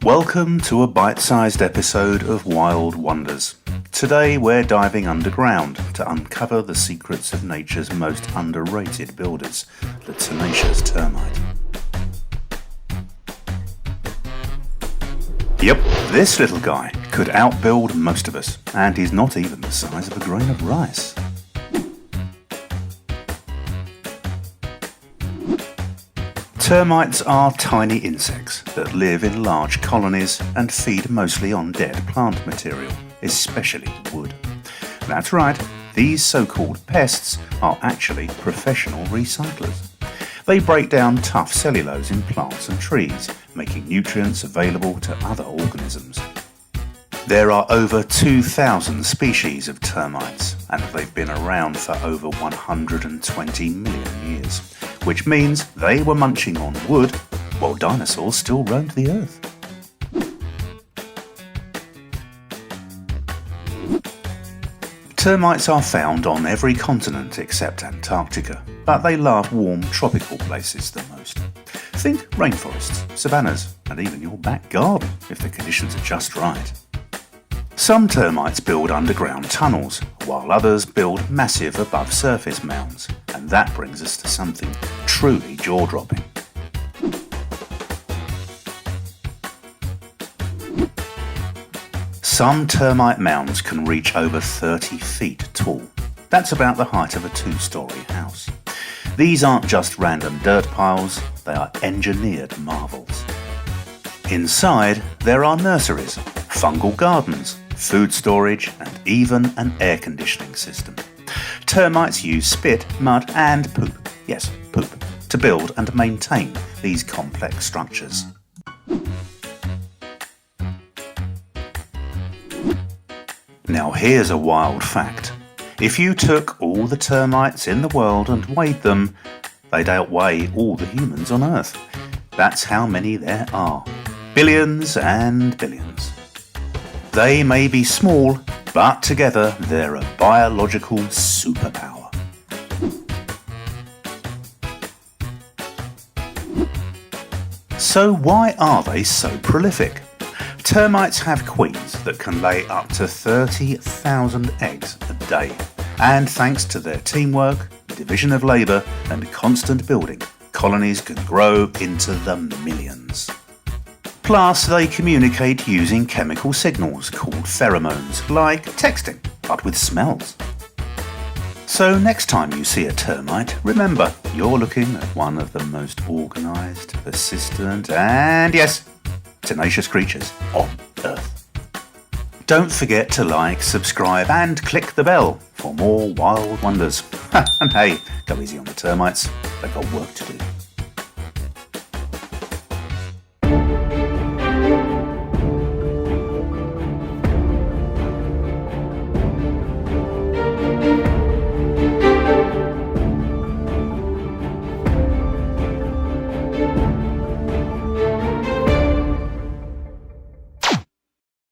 Welcome to a bite-sized episode of Wild Wonders. Today we're diving underground to uncover the secrets of nature's most underrated builders, the Tenacious Termite. Yep, this little guy could outbuild most of us, and he's not even the size of a grain of rice. Termites are tiny insects that live in large colonies and feed mostly on dead plant material, especially wood. That's right, these so-called pests are actually professional recyclers. They break down tough cellulose in plants and trees, making nutrients available to other organisms. There are over 2,000 species of termites, and they've been around for over 120 million years, which means they were munching on wood while dinosaurs still roamed the earth. Termites are found on every continent except Antarctica, but they love warm tropical places the most. Think rainforests, savannas, and even your back garden if the conditions are just right. Some termites build underground tunnels, while others build massive above-surface mounds, and that brings us to something truly jaw-dropping. Some termite mounds can reach over 30 feet tall. That's about the height of a two-story house. These aren't just random dirt piles, they are engineered marvels. Inside, there are nurseries, fungal gardens, food storage, and even an air conditioning system. Termites use spit, mud, and poop, yes, poop, to build and maintain these complex structures. Now here's a wild fact. If you took all the termites in the world and weighed them, they'd outweigh all the humans on Earth. That's how many there are. Billions and billions. They may be small, but together they're a biological superpower. So why are they so prolific? Termites have queens that can lay up to 30,000 eggs a day. And thanks to their teamwork, division of labour and constant building, colonies can grow into the millions. Plus, they communicate using chemical signals called pheromones, like texting, but with smells. So next time you see a termite, remember, you're looking at one of the most organised, persistent, and yes, tenacious creatures on Earth. Don't forget to like, subscribe, and click the bell for more wild wonders. And hey, go easy on the termites, they've got work to do.